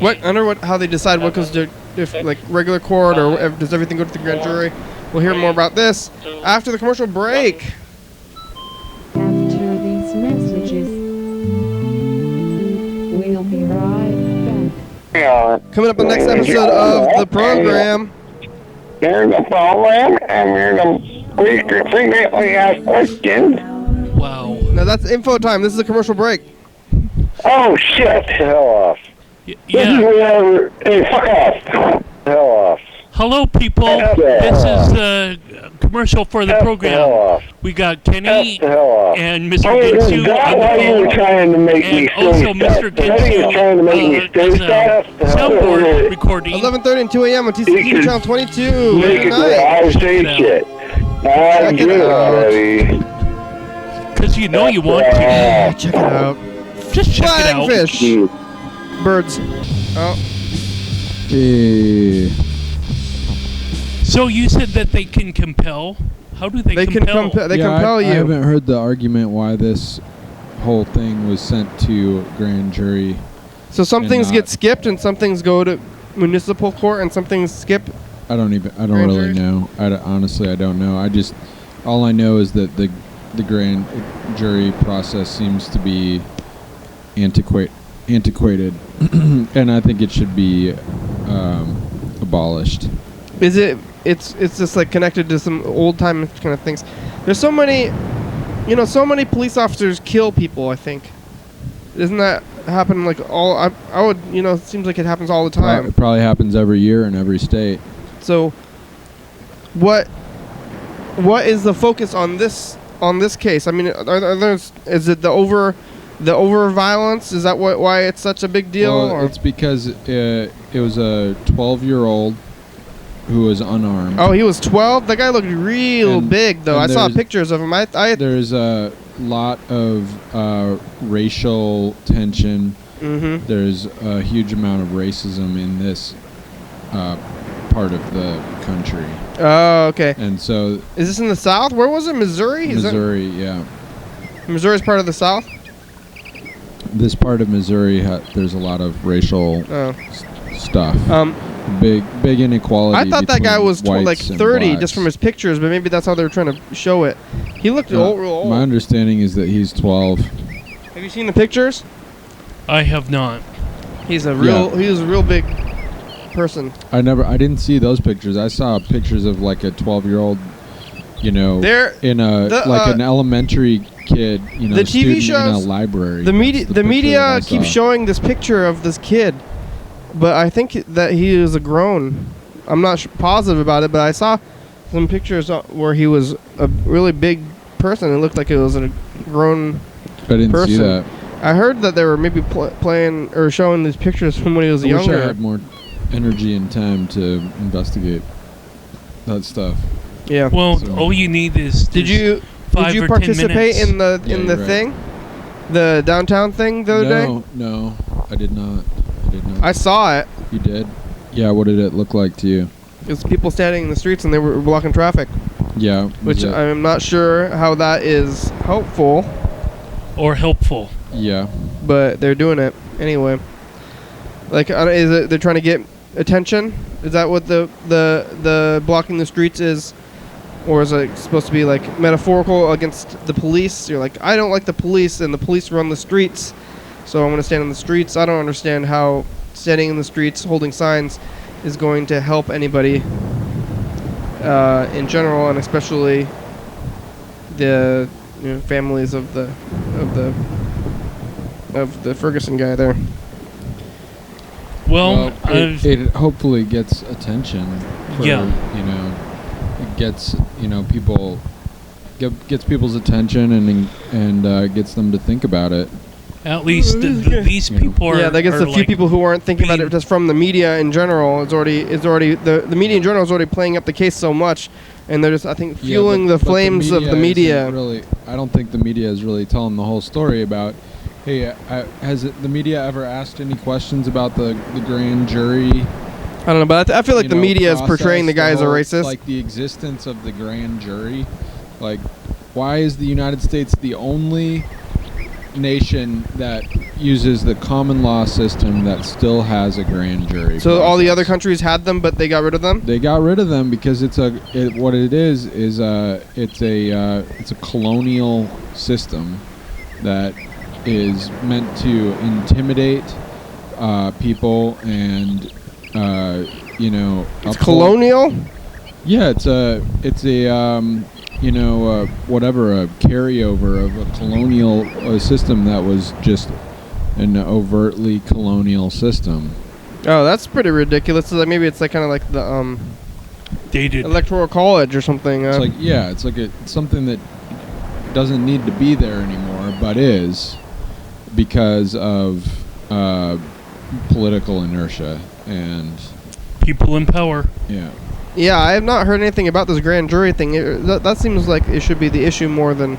How they decide what goes to if like regular court or does everything go to the grand jury? We'll hear more about this after the commercial break. After these messages, we'll be right back. Coming up on the next episode of the program. There's a program, and we're going to frequently ask questions. Wow. Now that's info time. This is a commercial break. Oh, shit. Hell off. Yeah. Hey, fuck off. Hell off. Hello, people. This is the commercial for the program. We got Kenny and Mr. Ginsu on the you were phone, trying to make me and also Mr. Ginsu is soundboard recording. 11:30 and 2 a.m. on TCTV channel 22. Make it Good I night. say shit. I'm Check it good out. already. Because you know you want to. Check it out. Just check it out. Flagfish. Birds. Oh. So you said that they can compel. How do they compel? They compel you. I haven't heard the argument why this whole thing was sent to grand jury. So some things get skipped and some things go to municipal court and some things skip. I don't Grand really jury? know. Honestly, I don't know. All I know is that the grand jury process seems to be antiquated, and I think it should be abolished. Is it? It's just like connected to some old time kind of things. There's so many, so many police officers kill people. I think, isn't that happen like all? I would, it seems like it happens all the time. It probably happens every year in every state. So, what is the focus on this case? I mean, is it the over violence? Is that why it's such a big deal? Well, it's because it was a 12-year-old who was unarmed. Oh, he was 12? That guy looked real big, though. I saw pictures of him. There's a lot of racial tension. Mm-hmm. There's a huge amount of racism in this part of the country. Oh, okay. And so... Is this in the South? Where was it? Missouri? Missouri, yeah. Missouri's part of the South? This part of Missouri, there's a lot of racial stuff. Big inequality. I thought that guy was whites like and 30 blacks. just from his pictures, but maybe that's how they were trying to show it. He looked real old. My understanding is that he's 12. Have you seen the pictures? I have not. He was a real big person. I didn't see those pictures. I saw pictures of like a 12-year-old, in an elementary kid, the TV shows, in a library. The media keeps showing this picture of this kid, but I think that he is a grown. I'm not positive about it, but I saw some pictures where he was a really big person. It looked like it was a grown I didn't person. see that. I heard that they were maybe playing or showing these pictures from when he was I younger. wish I had more energy and time to investigate that stuff. Yeah. Well, all you need is. Did you 5 or 10 participate minutes. in the thing, the downtown thing the other day? No, I did not. I saw it. You did? Yeah. What did it look like to you? It was people standing in the streets and they were blocking traffic. Yeah. Which I'm not sure how that is helpful. Or helpful. Yeah. But they're doing it anyway. Like, is it they're trying to get attention? Is that what the blocking the streets is? Or is it supposed to be like metaphorical against the police? You're like, I don't like the police and the police run the streets, so I'm going to stand on the streets. I don't understand how standing in the streets holding signs is going to help anybody in general, and especially the families of the Ferguson guy there. Well, it hopefully gets attention. It gets people gets people's attention and gets them to think about it. At least these people are. Yeah, that gets a few people who aren't thinking about it just from the media in general. It's already the media in general is already playing up the case so much, and they're just fueling the flames of the media. I don't think the media is really telling the whole story about. Hey, has the media ever asked any questions about the grand jury? I don't know, but I feel like the media is portraying the guy as a racist. Like the existence of the grand jury. Like, why is the United States the only nation that uses the common law system that still has a grand jury. So all the process. other countries had them, but they got rid of them? They got rid of them because it's what it is it's a colonial system that is meant to intimidate people and It's colonial? Yeah, it's a whatever, a carryover of a colonial system that was just an overtly colonial system. Oh, that's pretty ridiculous. So maybe it's like kind of like the Dated. electoral college or something. It's like it's something that doesn't need to be there anymore, but is because of political inertia and People in power. yeah. Yeah, I have not heard anything about this grand jury thing. That seems like it should be the issue more than,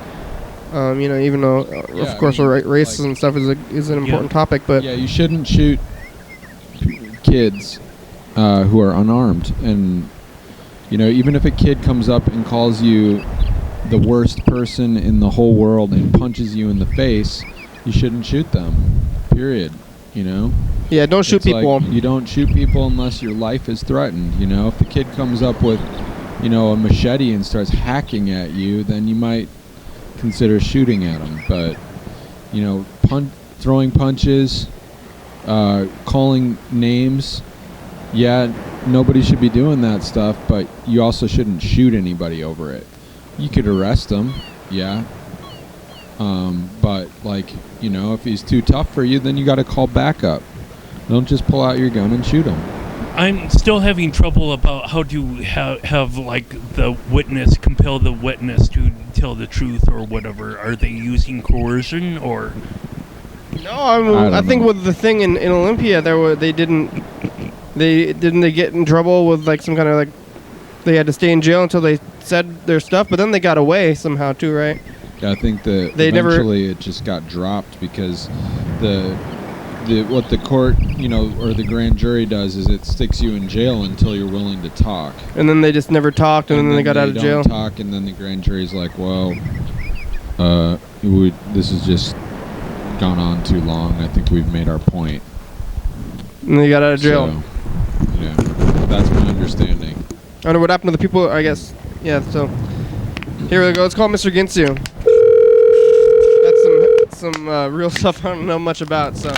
even though, of course, races and stuff is an important topic. But Yeah, you shouldn't shoot kids who are unarmed. And, even if a kid comes up and calls you the worst person in the whole world and punches you in the face, you shouldn't shoot them, period, yeah, don't shoot It's like, people. you don't shoot people unless your life is threatened, If the kid comes up with, a machete and starts hacking at you, then you might consider shooting at him. But, throwing punches, calling names, yeah, nobody should be doing that stuff, but you also shouldn't shoot anybody over it. You could arrest them, yeah. But, if he's too tough for you, then you got to call backup. Don't just pull out your gun and shoot him. I'm still having trouble about how to have the witness compel the witness to tell the truth or whatever. Are they using coercion or? No, I think with the thing in Olympia, they didn't get in trouble with some kind of they had to stay in jail until they said their stuff, but then they got away somehow too, right? Yeah, I think that eventually it just got dropped because what the court, or the grand jury does is it sticks you in jail until you're willing to talk. And then they just never talked, and then they got out of jail. Don't talk, and then the grand jury's like, well, this has just gone on too long. I think we've made our point. And they got out of jail. So, yeah, that's my understanding. I wonder what happened to the people, I guess. Yeah, so here we go. Let's call Mr. Ginsu. That's some real stuff I don't know much about, so.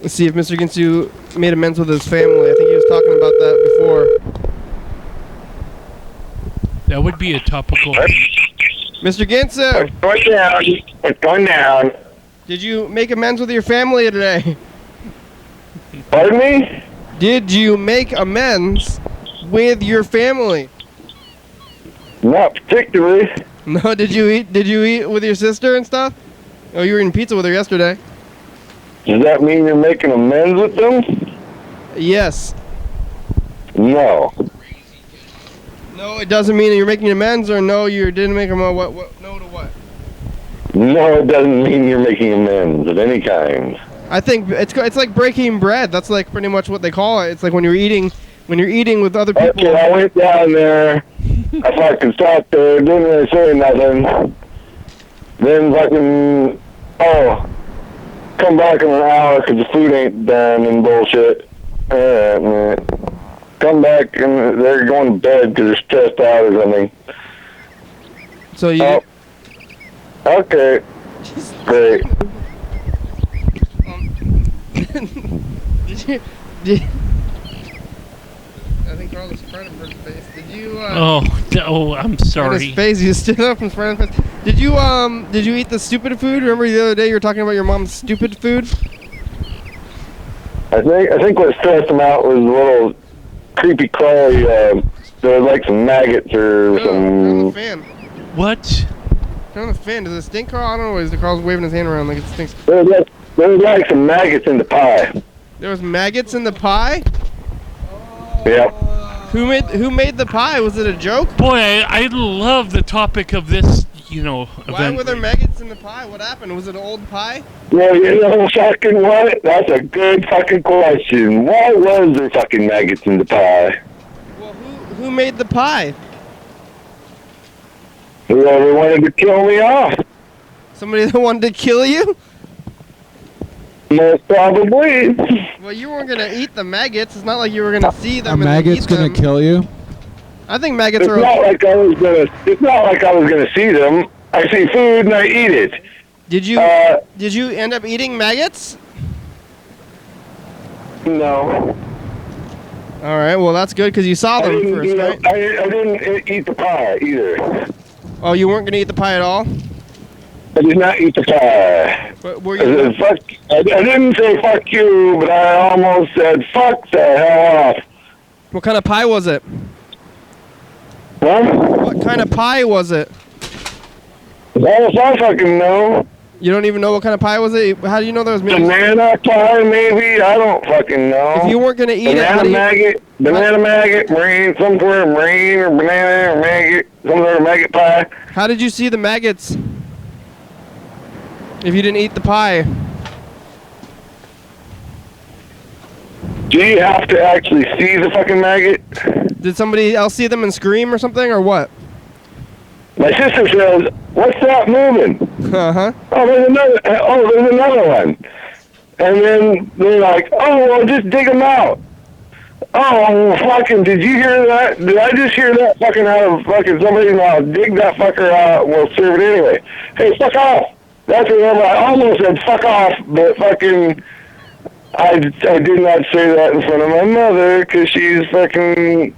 Let's see if Mr. Ginsu made amends with his family. I think he was talking about that before. That would be a topical. Mr. Ginsu! It's going down. Did you make amends with your family today? Pardon me? Did you make amends with your family? Not particularly. No, did you eat with your sister and stuff? Oh, you were eating pizza with her yesterday. Does that mean you're making amends with them? Yes. No. No, it doesn't mean you're making amends, or no, you didn't make amends. What? No to what? No, it doesn't mean you're making amends of any kind. I think it's like breaking bread. That's like pretty much what they call it. It's like when you're eating with other people. Okay, I went down there. I fucking sat there, didn't really say nothing. Then fucking, come back in an hour because the food ain't done and bullshit. Come back and they're going to bed because they're stressed out or something. So you. Oh. Okay. Great. Did I think Carlos farted in front of his face. Did you? I'm sorry. In his face, you stood up in front of his face. Did you eat the stupid food? Remember the other day you were talking about your mom's stupid food? I think what stressed him out was a little creepy crawly. There was like some maggots or some. Turn on the fan. What? Turn on the fan. Does it stink, Carl? I don't know. Is the Carl's waving his hand around like it stinks? There was like some maggots in the pie. There was maggots in the pie? Yep. Who made the pie? Was it a joke? Boy, I love the topic of this, event. Why were there maggots in the pie? What happened? Was it an old pie? Well, fucking what? That's a good fucking question. Why was there fucking maggots in the pie? Well, who made the pie? Whoever wanted to kill me off. Somebody that wanted to kill you? Most probably. Well, you weren't gonna eat the maggots. It's not like you were gonna see them. A maggot's gonna kill you? I think maggots It's are. not like I was gonna see them. I see food and I eat it. Did you end up eating maggots? No. All right. Well, that's good because you saw them first, right? I didn't eat the pie either. Oh, you weren't gonna eat the pie at all? I did not eat the pie. But were you? I didn't say fuck you, but I almost said fuck the hell off. What kind of pie was it? What? What kind of pie was it? Well, I fucking know. You don't even know what kind of pie was it? How do you know there was maybe Banana pie, maybe? I don't fucking know. If you weren't gonna eat banana maggot, marine, some sort of marine or banana or maggot, some sort of maggot pie. How did you see the maggots? If you didn't eat the pie. Do you have to actually see the fucking maggot? Did somebody else see them and scream or something, or what? My sister says, "What's that moving?" Uh-huh. Oh, there's another one. And then they're like, "Oh, well, just dig them out." Oh, fucking, did you hear that? Did I just hear that fucking out of fucking somebody? Now dig that fucker out. We'll serve it anyway. Hey, fuck off. That's remember, I almost said fuck off, but fucking, I did not say that in front of my mother because she's fucking,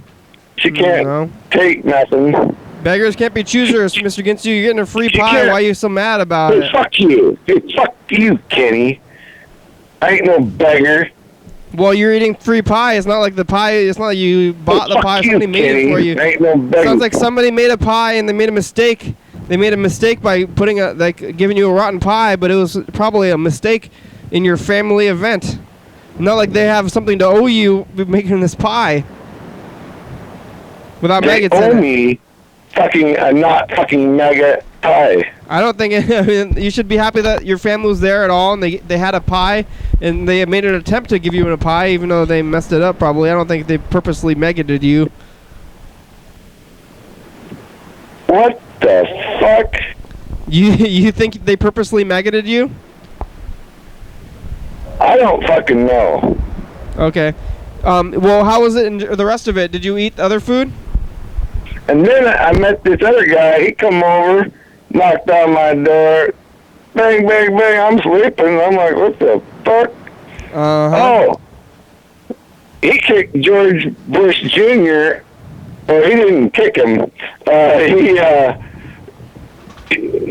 she can't take nothing. Beggars can't be choosers, Mr. Ginsu. You're getting a free pie. Why are you so mad about Hey, it? fuck you. Hey, fuck you, Kenny. I ain't no beggar. Well, you're eating free pie. It's not like the pie. It's not like you bought the pie. Somebody made it for you. I ain't no beggar. Sounds like somebody made a pie and they made a mistake. They made a mistake by putting giving you a rotten pie, but it was probably a mistake in your family event. Not like they have something to owe you for making this pie. Without maggots in it. They owe me fucking not fucking maggot pie. I don't think you should be happy that your family was there at all, and they had a pie, and they made an attempt to give you a pie, even though they messed it up. Probably, I don't think they purposely maggoted you. What the fuck? You think they purposely maggoted you? I don't fucking know. Okay. Well, how was it in the rest of it? Did you eat other food? And then I met this other guy. He come over, knocked on my door. Bang, bang, bang. I'm sleeping. I'm like, what the fuck? Oh. He kicked George Bush Jr. Well, he didn't kick him.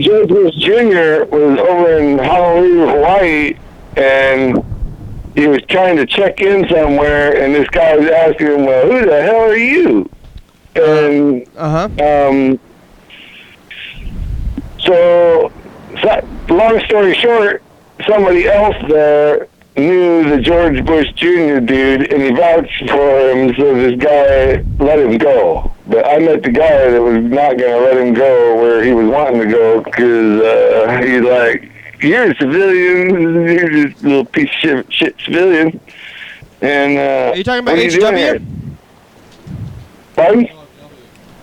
George Bush Jr. was over in Honolulu, Hawaii, and he was trying to check in somewhere, and this guy was asking him, well, who the hell are you? And, so, long story short, somebody else there knew the George Bush Jr. dude, and he vouched for him, so this guy let him go. But I met the guy that was not going to let him go where he was wanting to go, because he's like, you're a civilian, you're just a little piece of shit civilian. And, are you talking about HW? Pardon?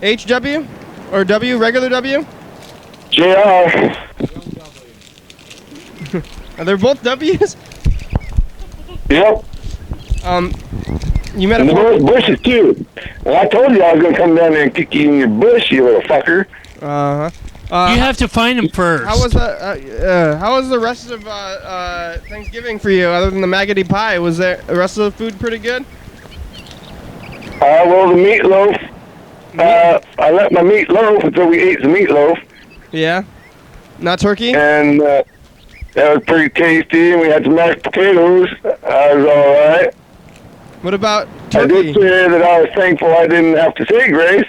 HW? Or W, regular W? JR. Are they both W's? Yep. You met and a the bushes too. And I told you I was gonna come down there and kick you in your bush, you little fucker. You have to find him first. How was the rest of Thanksgiving for you, other than the maggoty pie? Was the rest of the food pretty good? Well, the meatloaf. I let my meat loaf until we ate the meatloaf. Yeah. Not turkey. And that was pretty tasty. And we had some mashed potatoes. I was all right. What about turkey? I did say that I was thankful I didn't have to say grace.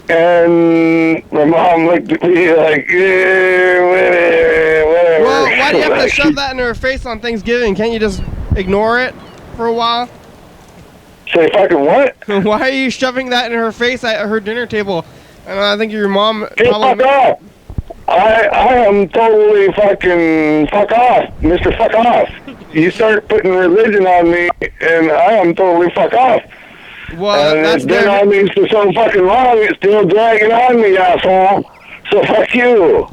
And my mom looked at me like, yeah, whatever. Well, why do you have to shove that in her face on Thanksgiving? Can't you just ignore it for a while? Say fucking what? Why are you shoving that in her face at her dinner table? And I think your mom Hey, fuck off! I am totally fucking fuck off, Mr. Fuck Off. You start putting religion on me, and I am totally fuck off. Well, and that's it's been their... on me for so fucking long, it's still dragging on me, asshole. So fuck you.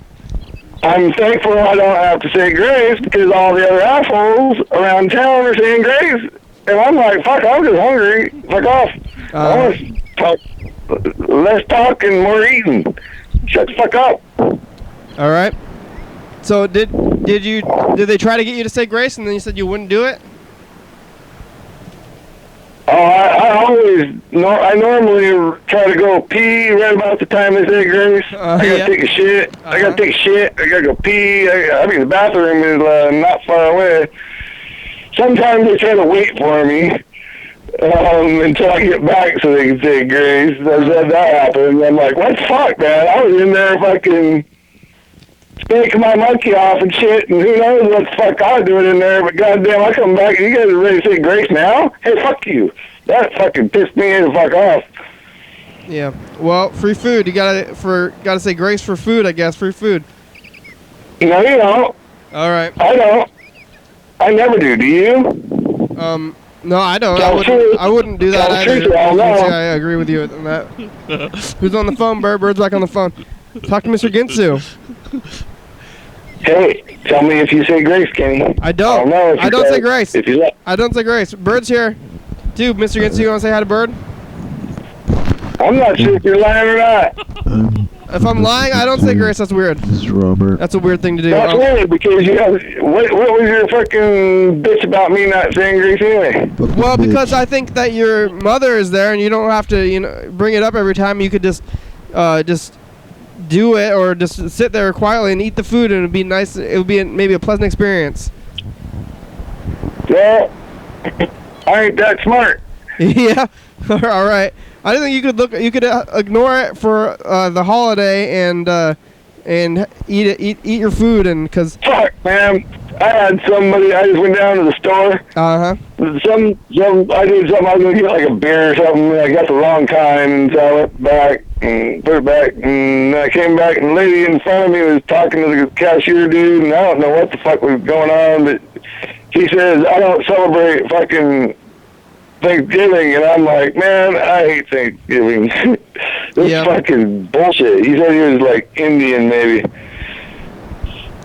I'm thankful I don't have to say grace because all the other assholes around town are saying grace. And I'm like, fuck, I'm just hungry. Fuck off. I want to talk, less talk and more eating. Shut the fuck up. All right. So did they try to get you to say grace and then you said you wouldn't do it? Oh, I normally try to go pee right about the time they say grace. I gotta take a shit. I gotta take a shit. I gotta go pee. I mean, the bathroom is not far away. Sometimes they try to wait for me until I get back so they can say grace. That happened. I'm like, what the fuck, man? I was in there fucking spanking my monkey off and shit, and who knows what the fuck I was doing in there, but goddamn, I come back and you guys are ready to say grace now? Hey, fuck you. That fucking pissed me the fuck off. Yeah. Well, free food. You gotta say grace for food, I guess. Free food. No, you don't. All right. I don't. I never do. Do you? No, I don't. I wouldn't do that either. I agree with you on that. Who's on the phone, Berd? Bird's back on the phone. Talk to Mr. Ginsu. Hey, tell me if you say grace, Kenny. I don't. I don't say grace. I don't say grace. Bird's here. Dude, Mr. Ginsu, you want to say hi to Berd? I'm not sure if you're lying or not. If I'm lying, I don't say grace. That's weird. This is Robert. That's a weird thing to do. That's weird because what was your fucking bitch about me not saying grace anyway? Well, because I think that your mother is there and you don't have to, bring it up every time. You could just do it or just sit there quietly and eat the food, and it'd be nice. It would be maybe a pleasant experience. Well, I ain't that smart. Yeah. All right. I think you could ignore it for the holiday and eat your food, and because fuck, man, I had somebody. I just went down to the store. I did something. I was gonna get like a beer or something. I got the wrong kind, and so I went back and put it back, and I came back, and the lady in front of me was talking to the cashier dude, and I don't know what the fuck was going on, but he says I don't celebrate fucking Thanksgiving, and I'm like, man, I hate Thanksgiving. This fucking bullshit. He said he was like Indian maybe,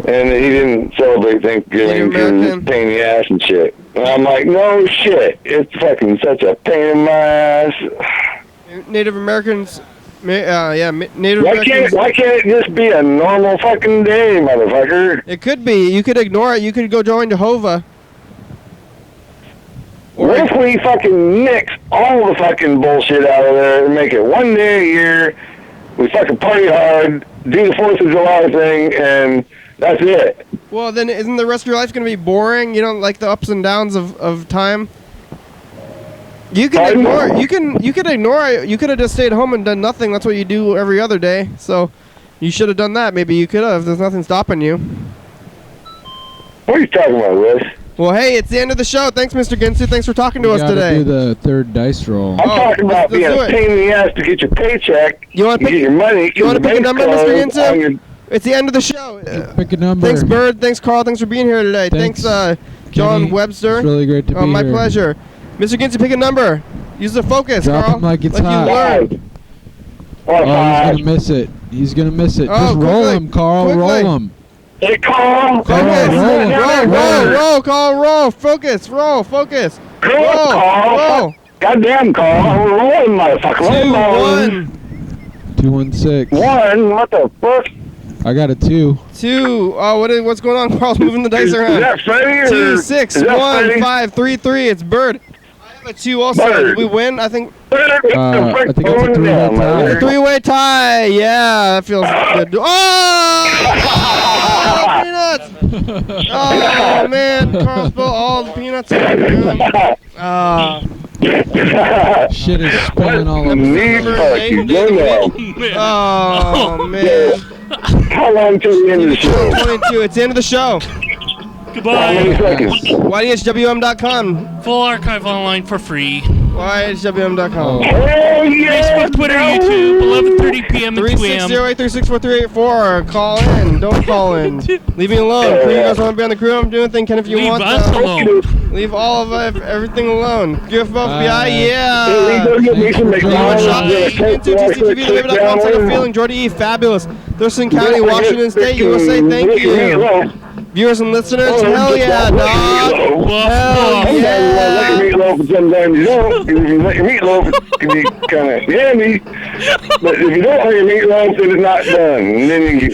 and he didn't celebrate Thanksgiving because it's a pain in the ass and shit. And I'm like, no shit, it's fucking such a pain in my ass. Native Americans, Native Americans. Why can't it just be a normal fucking day, motherfucker? It could be. You could ignore it. You could go join Jehovah. What if we fucking mix all the fucking bullshit out of there and make it one day a year, we fucking party hard, do the 4th of July thing, and that's it? Well, then isn't the rest of your life going to be boring? You don't like the ups and downs of time? You can ignore it. You could ignore it. You could have just stayed home and done nothing. That's what you do every other day. So you should have done that. Maybe you could have. There's nothing stopping you. What are you talking about, Liz? Well, hey, it's the end of the show. Thanks, Mr. Ginsu. Thanks for talking to us today. Do the third dice roll. I'm talking about being a pain in the ass to get your paycheck. You want to pick your money? You want to pick a number, Mr. Ginsu? It's the end of the show. Pick a number. Thanks, Berd. Thanks, Carl. Thanks for being here today. Thanks, John Kenny, Webster. It's really great to be here. My pleasure. Mr. Ginsu, pick a number. Use the focus, Drop Carl. him like it's hot. You learned. Oh, he's going to miss it. He's going to miss it. Oh, Just roll him, Carl. Roll him. Hey, Carl. Focus. Roll, Carl. Roll. Focus. Roll. Focus. Roll, Carl. Goddamn, Carl. We're rolling, motherfucker. 216. 1. What the fuck? I got a 2. 2. Oh, what's going on? Carl's moving the dice around. Is that Freddie or 2, 6, 1, 5, 3, 3. It's Berd. I have a 2 also. Berd. Did we win? I think. I think it's a 3-way tie. A 3-way tie. Yeah, that feels good. Oh! Peanuts! Oh man, Carl spilled all the peanuts. Shit is spilling all over. Oh man. How long till the end of the show? 22. It's the end of the show. Goodbye. YDHWM.com. Full archive online for free. YDHWM.com. Oh, yeah! Facebook, Twitter, YouTube, 11:30 p.m. and 2 a.m. 360-836-4384. Call in. Don't call in. Leave me alone. Crew, you guys want to be on the crew? I'm doing a thing. Ken, if you Leave want us alone. leave all of everything alone. Give both FBI, Hey, yeah. go get me some One McDonald's. shot into TCTV, live it up, one second feeling. Jordy E, fabulous. Thurston County, Washington State, USA, thank you. Viewers and listeners, hell yeah, dog. Hell Sometimes you want to let your yeah. meatloaf, and sometimes you don't. Because if you let your meatloaf, it can be kind of yummy. But if you don't let your meatloaf, then it's not done. And then you